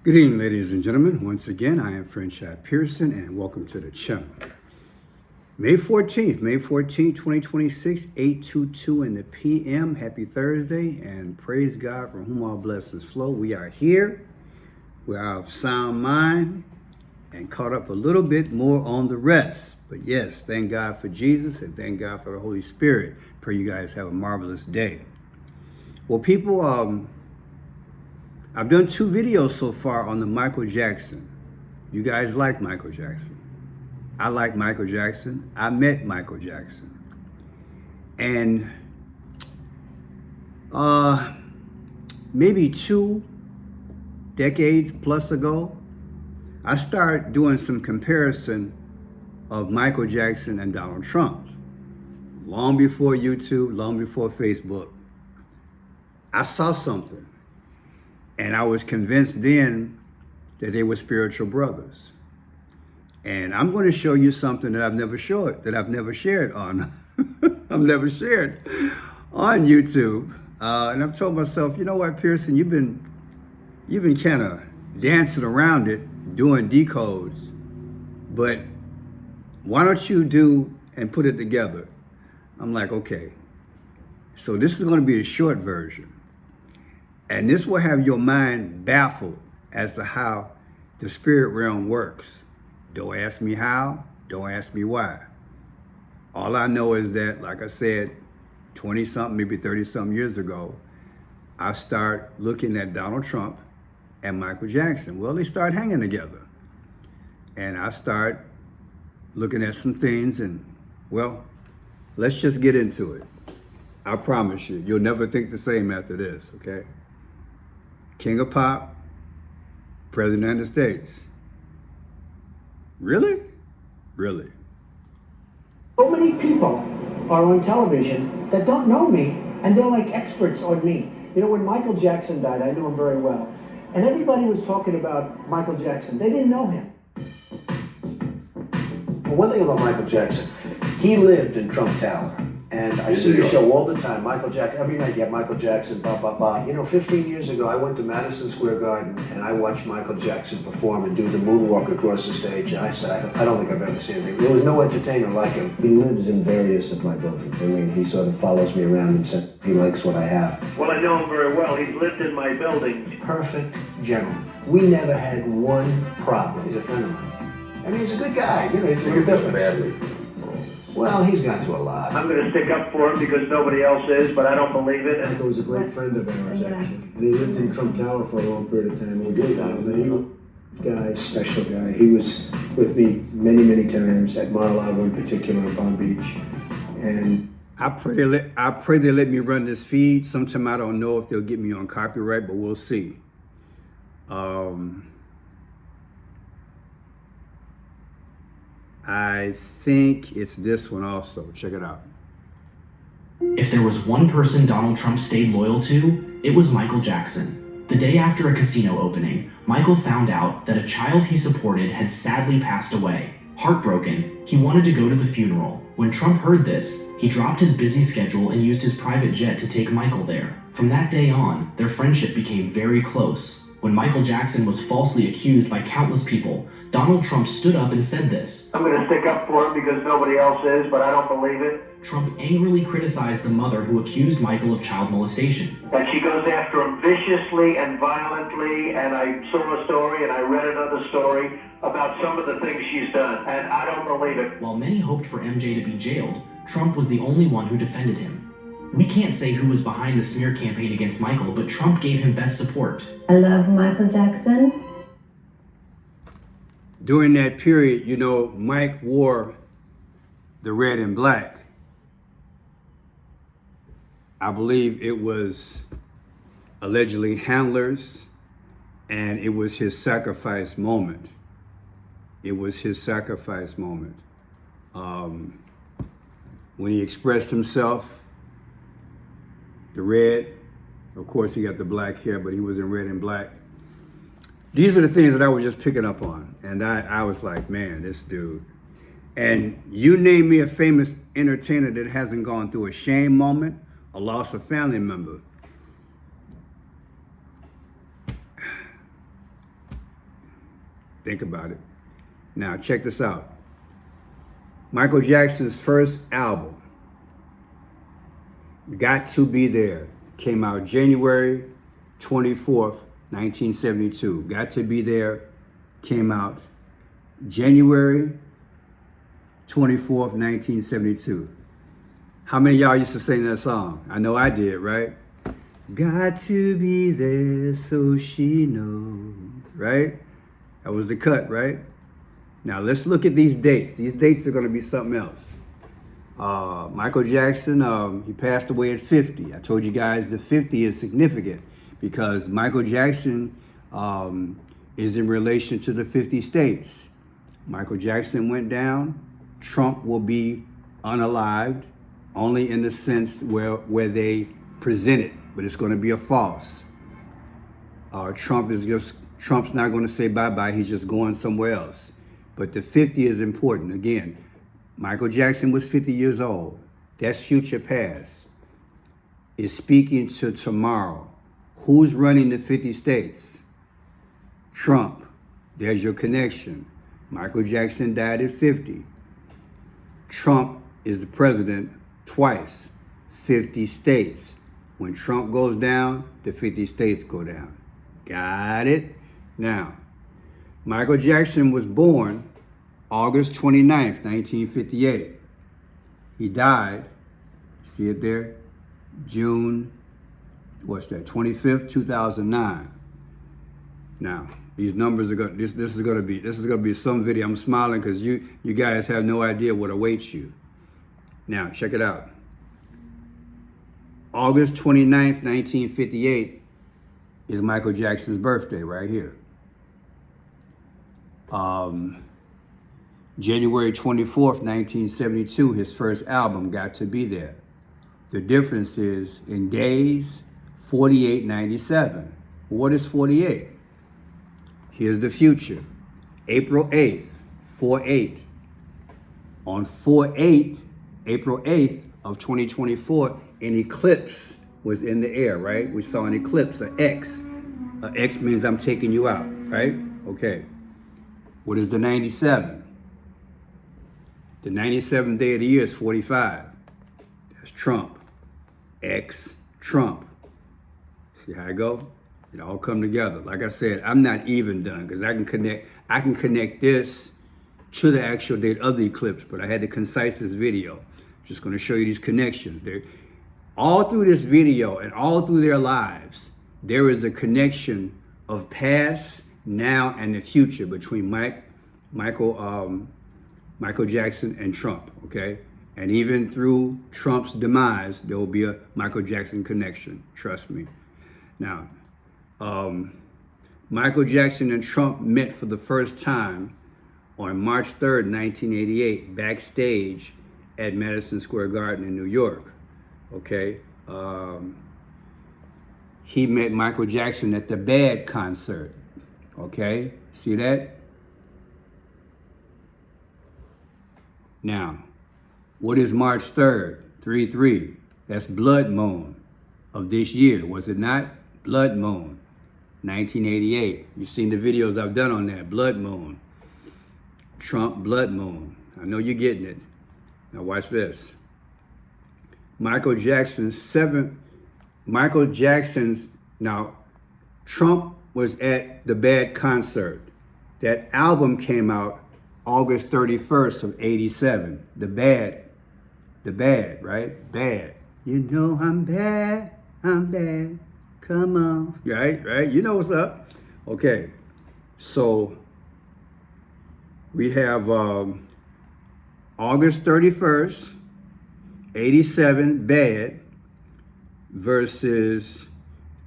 Good evening, ladies and gentlemen. Once again, I am Franchise Pearson, and welcome to the channel. May 14th, 2026, 8:22 in the p.m. Happy Thursday, and praise God from whom all blessings flow. We are here. We are of sound mind and caught up a little bit more on the rest. But yes, thank God for Jesus and thank God for the Holy Spirit. Pray you guys have a marvelous day. Well, people, I've done 2 videos so far on the Michael Jackson. You guys like Michael Jackson. I like Michael Jackson. I met Michael Jackson. And maybe 2 decades plus ago, I started doing some comparison of Michael Jackson and Donald Trump. Long before YouTube, long before Facebook, I saw something. And I was convinced then that they were spiritual brothers. And I'm going to show you something that I've never shared on. I've never shared on YouTube. And I've told myself, you know what, Pearson, you've been kind of dancing around it, doing decodes, but why don't you do and put it together? I'm like, okay. So this is going to be the short version. And this will have your mind baffled as to how the spirit realm works. Don't ask me how, don't ask me why. All I know is that, like I said, 20-something, maybe 30-something years ago, I start looking at Donald Trump and Michael Jackson. Well, they start hanging together. And I start looking at some things and, well, let's just get into it. I promise you, you'll never think the same after this, okay? King of Pop, President of the States. Really? Really? So many people are on television that don't know me, and they're like experts on me. You know, when Michael Jackson died, I knew him very well, and everybody was talking about Michael Jackson. They didn't know him. Well, one thing about Michael Jackson, he lived in Trump Tower. And I see the show all the time, Michael Jackson, every night you have Michael Jackson, blah, blah, blah. You know, 15 years ago, I went to Madison Square Garden and I watched Michael Jackson perform and do the moonwalk across the stage. And I said, I don't think I've ever seen anything. There was no entertainer like him. He lives in various of my buildings. I mean, he sort of follows me around and says he likes what I have. Well, I know him very well. He's lived in my building. Perfect gentleman. We never had one problem. He's a friend of mine. I mean, he's a good guy. You know, he's a good difference. Well, he's gone through a lot. I'm going to stick up for him because nobody else is, but I don't believe it. Michael was a great friend of ours, actually. They lived in Trump Tower for a long period of time. He was a guy, special guy. He was with me many, many times at Mar-a-Lago in particular, in Palm Beach. And I pray they let me run this feed. Sometime I don't know if they'll get me on copyright, but we'll see. I think it's this one also. Check it out. If there was one person Donald Trump stayed loyal to, it was Michael Jackson. The day after a casino opening, Michael found out that a child he supported had sadly passed away. Heartbroken, he wanted to go to the funeral. When Trump heard this, he dropped his busy schedule and used his private jet to take Michael there. From that day on, their friendship became very close. When Michael Jackson was falsely accused by countless people, Donald Trump stood up and said this. I'm going to stick up for him because nobody else is, but I don't believe it. Trump angrily criticized the mother who accused Michael of child molestation. And she goes after him viciously and violently, and I saw a story and I read another story about some of the things she's done, and I don't believe it. While many hoped for MJ to be jailed, Trump was the only one who defended him. We can't say who was behind the smear campaign against Michael, but Trump gave him best support. I love Michael Jackson. During that period, you know, Mike wore the red and black. I believe it was allegedly handlers, and it was his sacrifice moment. It was his sacrifice moment. When he expressed himself, the red, of course he got the black hair, but he was in red and black. These are the things that I was just picking up on. And I was like, man, this dude. And you name me a famous entertainer that hasn't gone through a shame moment, a loss of family member. Think about it. Now, check this out. Michael Jackson's first album, Got to Be There, came out January 24th, 1972. Got to Be There came out January 24th, 1972. How many of y'all used to sing that song? I know I did, right? Got to be there so she knows, right? That was the cut, right? Now let's look at these dates. These dates are going to be something else. Michael Jackson, he passed away at 50. I told you guys the 50 is significant because Michael Jackson is in relation to the 50 states. Michael Jackson went down. Trump will be unalived, only in the sense where they present it, but it's going to be a false. Trump's not going to say bye-bye. He's just going somewhere else. But the 50 is important. Again, Michael Jackson was 50 years old. That's future past. Is speaking to tomorrow. Who's running the 50 states? Trump. There's your connection. Michael Jackson died at 50. Trump is the president twice. 50 states. When Trump goes down, the 50 states go down. Got it? Now, Michael Jackson was born August 29th, 1958. He died, see it there? June, 25th, 2009. Now, these numbers are going. This is going to be some video. I'm smiling because you guys have no idea what awaits you. Now, check it out. August 29th, 1958 is Michael Jackson's birthday right here. January 24th, 1972, his first album, Got to Be There. The difference is in days, 4897. What is 48? Here's the future. April 8th, 4/8. On 4/8, April 8th of 2024, an eclipse was in the air, right? We saw an eclipse, an X. An X means I'm taking you out, right? Okay. What is the 97? The 97th day of the year is 45. That's Trump. X Trump. See how I go? It all come together. Like I said, I'm not even done because I can connect this to the actual date of the eclipse, but I had to concise this video. Just going to show you these connections. They're all through this video and all through their lives, there is a connection of past, now, and the future between Michael Jackson and Trump, okay? And even through Trump's demise, there will be a Michael Jackson connection, trust me. Now, Michael Jackson and Trump met for the first time on March 3rd, 1988, backstage at Madison Square Garden in New York, okay? He met Michael Jackson at the Bad concert, okay? See that? Now, what is March 3rd? 3/3. That's blood moon of this year, was it not? Blood moon, 1988. You've seen the videos I've done on that, blood moon. Trump blood moon. I know you're getting it. Now watch this. Now, Trump was at the Bad concert. That album came out August 31st of 87. The bad, right? Bad. You know I'm bad, come on. Right? You know what's up. Okay, so we have August 31st, 87, Bad, versus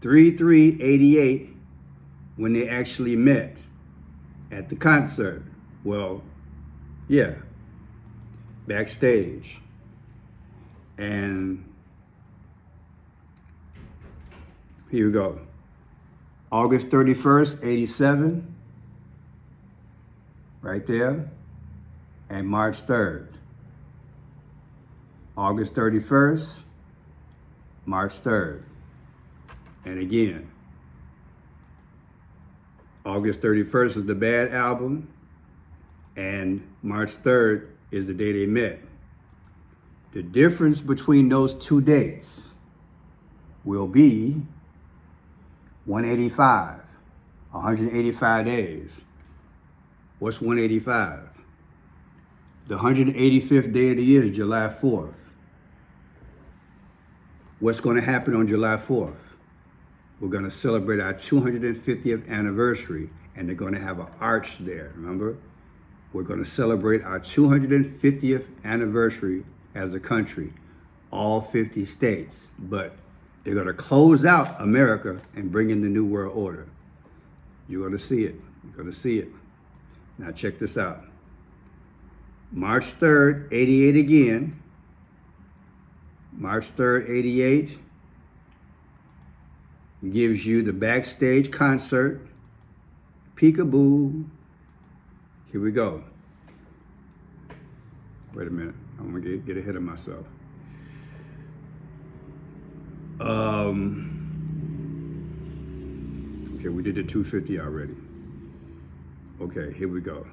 3/3/88 when they actually met at the concert. Well, yeah, backstage. And here we go. August 31st, 87, right there, and March 3rd. August 31st, March 3rd. And again, August 31st is the Bad album, and March 3rd is the day they met. The difference between those two dates will be 185, 185 days. What's 185? The 185th day of the year is July 4th. What's going to happen on July 4th? We're going to celebrate our 250th anniversary, and they're going to have an arch there, remember? We're going to celebrate our 250th anniversary as a country, all 50 states, but they're going to close out America and bring in the New World Order. You're going to see it. You're going to see it. Now check this out. March 3rd, 88 again. March 3rd, 88 gives you the backstage concert. Peekaboo. Here we go. Wait a minute. I'm gonna get ahead of myself. Okay, we did the 250 already. Okay, here we go.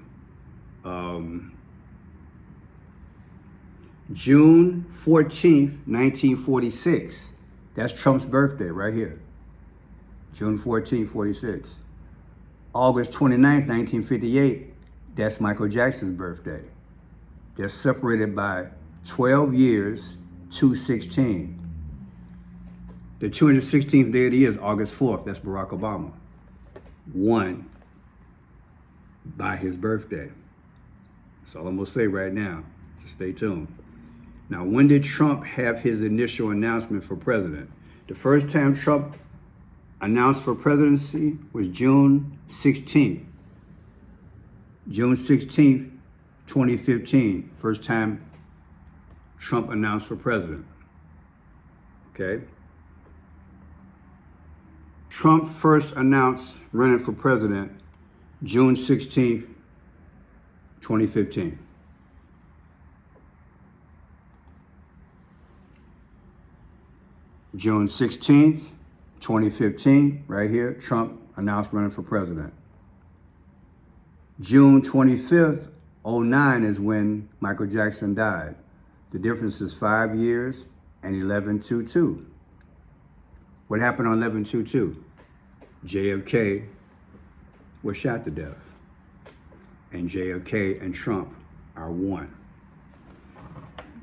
June 14th, 1946. That's Trump's birthday right here. June 14th, 46. August 29th, 1958. That's Michael Jackson's birthday. They're separated by 12 years, 216. The 216th day of the year is August 4th. That's Barack Obama. Won by his birthday. That's all I'm gonna say right now. Just stay tuned. Now, when did Trump have his initial announcement for president? The first time Trump announced for presidency was June 16th. June 16th, 2015. First time Trump announced for president. Okay? Trump first announced running for president June 16th, 2015. June 16th, 2015, right here, Trump announced running for president. June 25th, 09 is when Michael Jackson died. The difference is 5 years and 11/22. What happened on 11/22? JFK was shot to death. And JFK and Trump are one.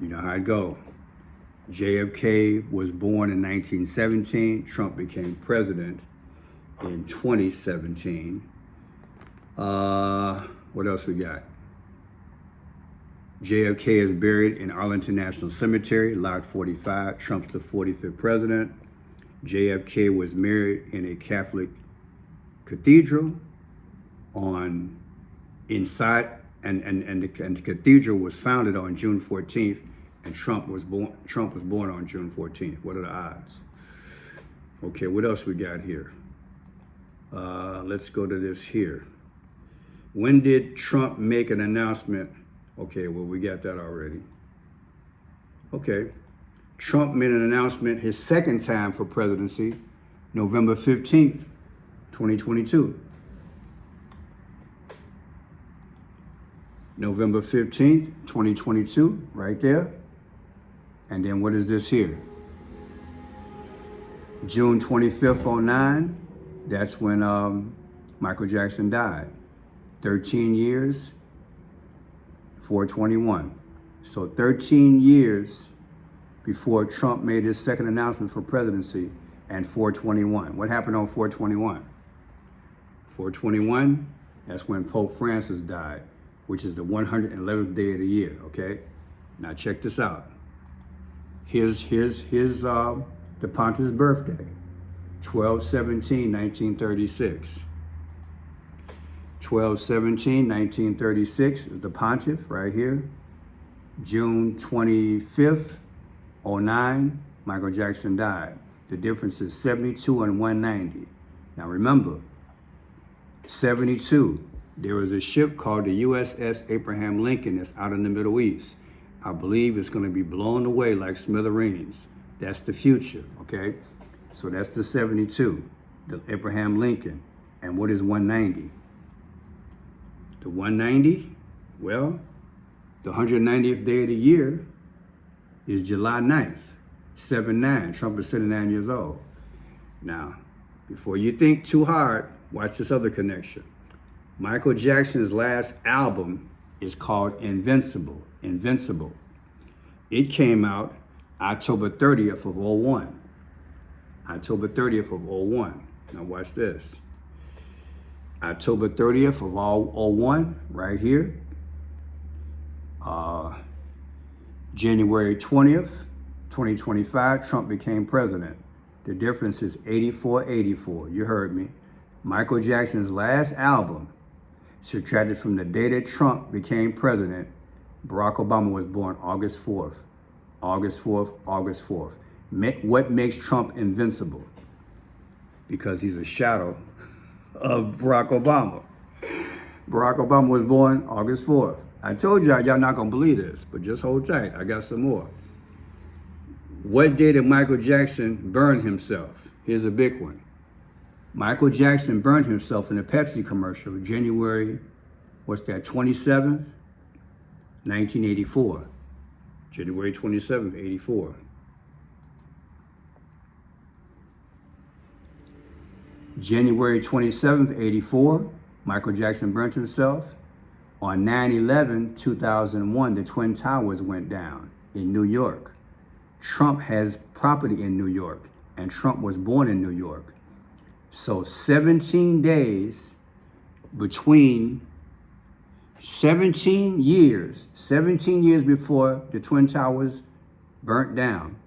You know how it goes. JFK was born in 1917. Trump became president in 2017. What else we got? JFK is buried in Arlington National Cemetery, Lot 45. Trump's the 45th president. JFK was married in a Catholic cathedral inside, and the cathedral was founded on June 14th, and Trump was born on June 14th. What are the odds? Okay, what else we got here? Let's go to this here. When did Trump make an announcement? Okay, well, we got that already. Okay. Trump made an announcement his second time for presidency, November 15th, 2022. November 15th, 2022, right there. And then what is this here? June 25th, 09, that's when Michael Jackson died. 13 years, 421. So 13 years before Trump made his second announcement for presidency, and 421. What happened on 421? 421, that's when Pope Francis died, which is the 111th day of the year, okay? Now check this out. Here's the Pontiff's birthday, 12/17/1936. 12/17/1936 is the Pontiff right here. June 25th, 09, Michael Jackson died. The difference is 72 and 190. Now remember, 72, there was a ship called the USS Abraham Lincoln that's out in the Middle East. I believe it's going to be blown away like smithereens. That's the future, okay? So that's the 72, the Abraham Lincoln. And what is 190? The 190, well, the 190th day of the year is July 9th, 7-9. Trump is 79 years old. Now, before you think too hard, watch this other connection. Michael Jackson's last album is called Invincible. Invincible. It came out October 30th of 01. October 30th of 01. Now watch this. October 30th of 01, right here. January 20th, 2025, Trump became president. The difference is 84-84. You heard me. Michael Jackson's last album, subtracted from the day that Trump became president, Barack Obama was born August 4th. August 4th, August 4th. What makes Trump invincible? Because he's a shadow of Barack Obama. Barack Obama was born August 4th. I told y'all not gonna believe this, but just hold tight, I got some more. What day did Michael Jackson burn himself? Here's a big one. Michael Jackson burned himself in a Pepsi commercial, January, 27th, 1984. January 27th, 84. January 27th, 84, Michael Jackson burnt himself. On 9/11, 2001, the Twin Towers went down in New York. Trump has property in New York, and Trump was born in New York. So 17 days between 17 years before the Twin Towers burnt down,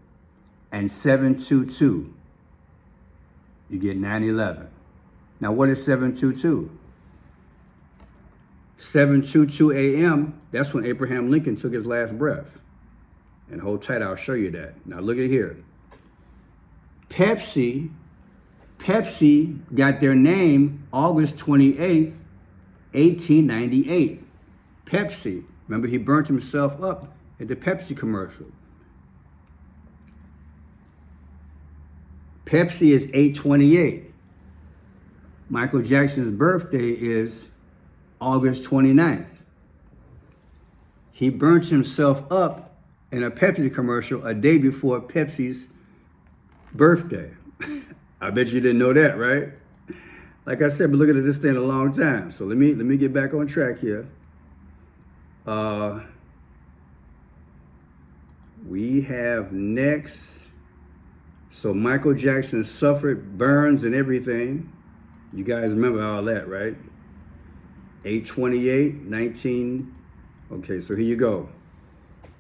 and 7/22, you get 9/11. Now what is 7/22? 7:22 a.m., that's when Abraham Lincoln took his last breath. And hold tight, I'll show you that. Now look at here. Pepsi got their name August 28th, 1898. Pepsi, remember he burnt himself up at the Pepsi commercial. Pepsi is 8/28. Michael Jackson's birthday is August 29th. He burnt himself up in a Pepsi commercial a day before Pepsi's birthday. I bet you didn't know that, right? Like I said, been looking at this thing a long time. So let me get back on track here. We have next. So Michael Jackson suffered burns and everything. You guys remember all that, right? 8/28/19. Okay, so here you go.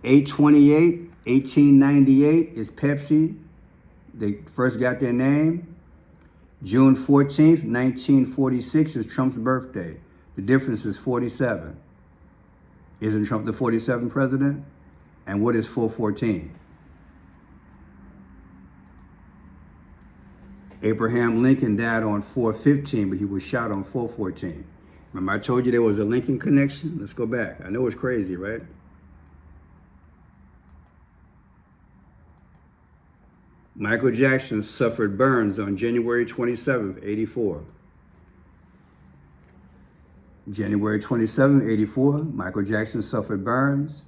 8/28, 1898 is Pepsi. They first got their name. June 14th, 1946 is Trump's birthday. The difference is 47. Isn't Trump the 47th president? And what is 4/14? Abraham Lincoln died on 4/15, but he was shot on 4/14. Remember I told you there was a Lincoln connection? Let's go back. I know it's crazy, right? Michael Jackson suffered burns on January 27th, 84. January 27th, 84, Michael Jackson suffered burns.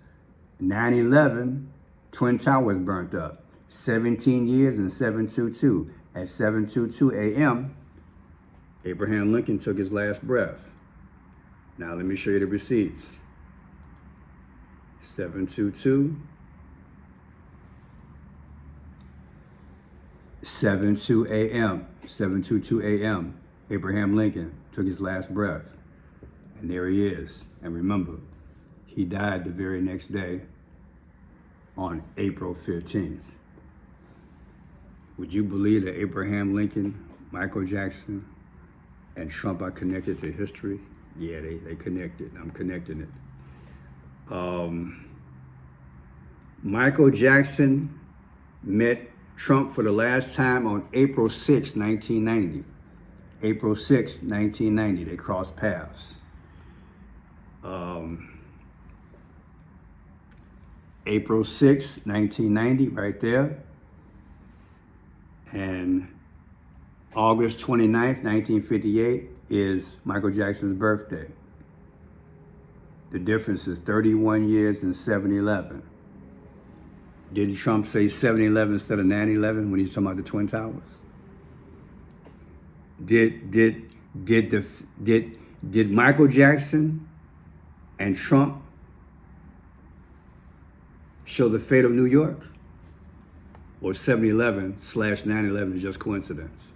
9/11, Twin Towers burnt up. 17 years and 7/22. At 7:22 a.m., Abraham Lincoln took his last breath. Now let me show you the receipts. 7/22. 7:02 a.m. 7:22 a.m. Abraham Lincoln took his last breath. And there he is. And remember, he died the very next day on April 15th. Would you believe that Abraham Lincoln, Michael Jackson, and Trump are connected to history? Yeah, they connected. I'm connecting it. Michael Jackson met Trump for the last time on April 6, 1990. April 6, 1990, they crossed paths. April 6, 1990, right there. And August 29th, 1958, is Michael Jackson's birthday. The difference is 31 years and 7/11. Didn't Trump say 7/11 instead of 9/11 when he's talking about the Twin Towers? Did Michael Jackson and Trump show the fate of New York? Or 7/11/9/11 is just coincidence?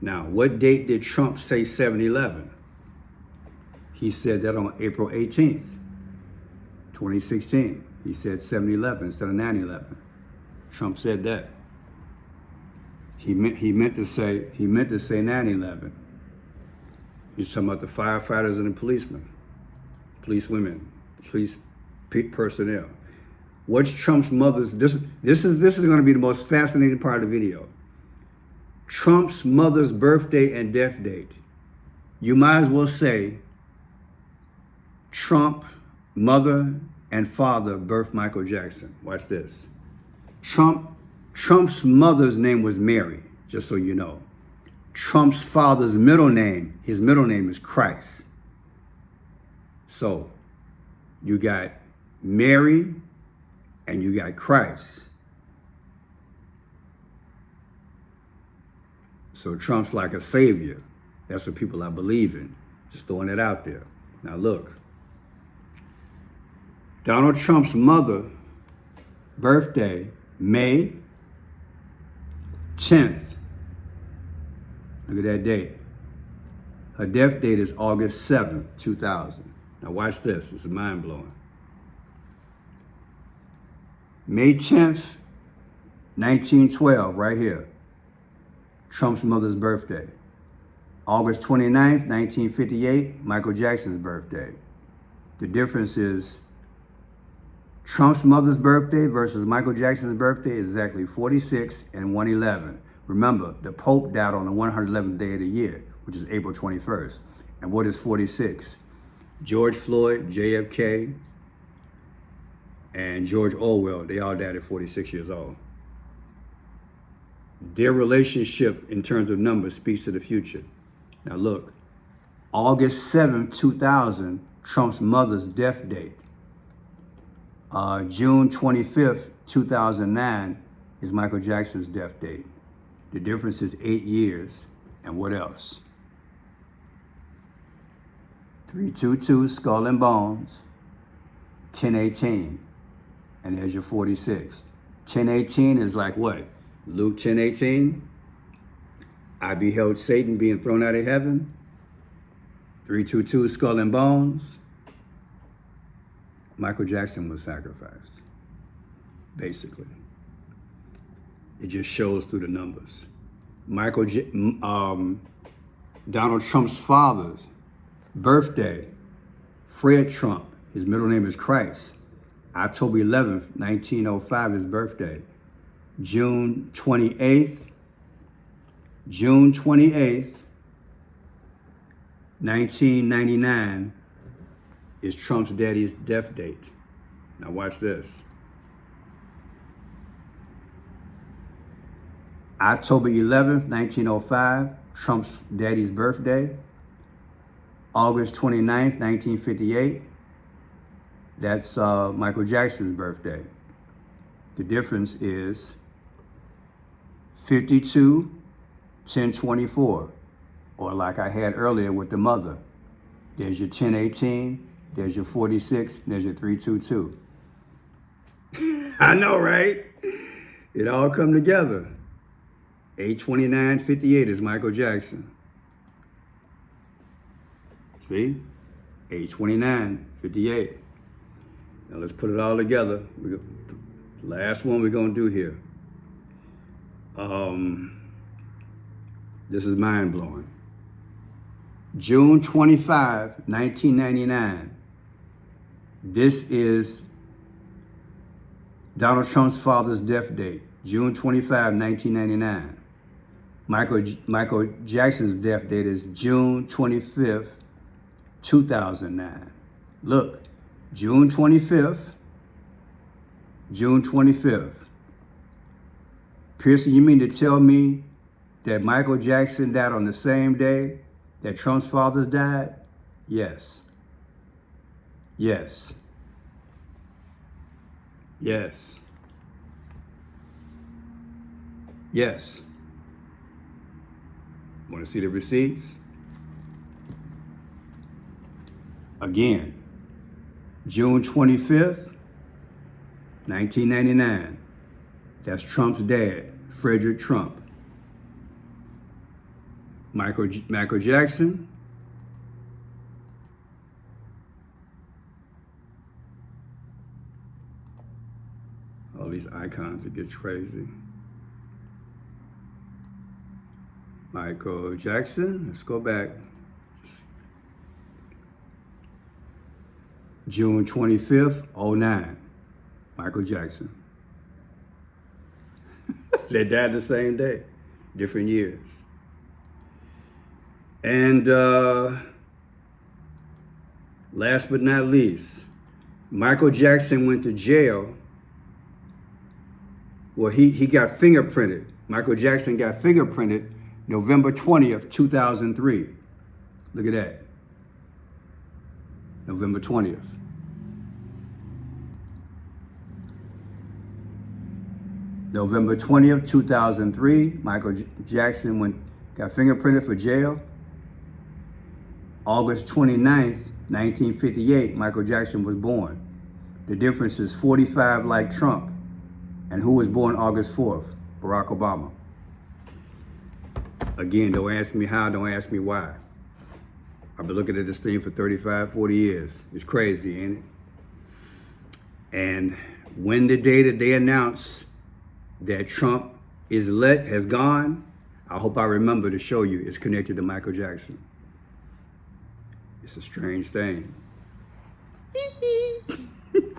Now, what date did Trump say 7/11? He said that on April 18th, 2016. He said 7/11 instead of 9/11. Trump said that. He meant to say 9/11. He's talking about the firefighters and the policemen, police women, police personnel. What's Trump's mother's? This is going to be the most fascinating part of the video. Trump's mother's birthday and death date. You might as well say Trump mother and father birthed Michael Jackson. Watch this. Trump's mother's name was Mary, just so you know. Trump's father's middle name, his middle name is Christ. So you got Mary and you got Christ. So Trump's like a savior. That's what people are believing. Just throwing it out there. Now look. Donald Trump's mother, birthday, May 10th. Look at that date. Her death date is August 7th, 2000. Now watch this. This is mind-blowing. May 10th, 1912, right here. Trump's mother's birthday. August 29th, 1958, Michael Jackson's birthday. The difference is Trump's mother's birthday versus Michael Jackson's birthday is exactly 46 and 111. Remember, the Pope died on the 111th day of the year, which is April 21st. And what is 46? George Floyd, JFK, and George Orwell, they all died at 46 years old. Their relationship in terms of numbers speaks to the future. Now look, August 7th, 2000, Trump's mother's death date. June 25th, 2009 is Michael Jackson's death date. The difference is 8 years. And what else? 322, Skull and Bones, 1018. And there's your 46. 1018 is like what? Luke 10:18. I beheld Satan being thrown out of heaven. 322, Skull and Bones. Michael Jackson was sacrificed, basically. It just shows through the numbers. Donald Trump's father's birthday, Fred Trump, his middle name is Christ. October 11th, 1905, his birthday. June 28th, 1999 is Trump's daddy's death date. Now watch this. October 11th, 1905, Trump's daddy's birthday. August 29th, 1958, that's Michael Jackson's birthday. The difference is 52, 1024, or like I had earlier with the mother. There's your 1018, there's your 46, there's your 322. I know, right? It all come together. 8/29/58 is Michael Jackson. See? 8/29/58. Now let's put it all together. Last one we're gonna do here. This is mind-blowing. June 25, 1999. This is Donald Trump's father's death date. June 25, 1999. Michael Jackson's death date is June 25th, 2009. Look, June 25th. Pearson, you mean to tell me that Michael Jackson died on the same day that Trump's fathers died? Yes. Yes. Yes. Yes. Want to see the receipts? Again, June 25th, 1999. That's Trump's dad, Frederick Trump. Michael Jackson. All these icons, it gets crazy. Michael Jackson, let's go back. June 25th, 09. Michael Jackson. They died the same day, different years. And last but not least, Michael Jackson went to jail. Well, he got fingerprinted. Michael Jackson got fingerprinted November 20th, 2003. Look at that. November 20th. November 20th, 2003, Michael Jackson got fingerprinted for jail. August 29th, 1958, Michael Jackson was born. The difference is 45 like Trump. And who was born August 4th? Barack Obama. Again, don't ask me how, don't ask me why. I've been looking at this thing for 35, 40 years. It's crazy, ain't it? And when the day that they announce that Trump has gone, I hope I remember to show you it's connected to Michael Jackson. It's a strange thing.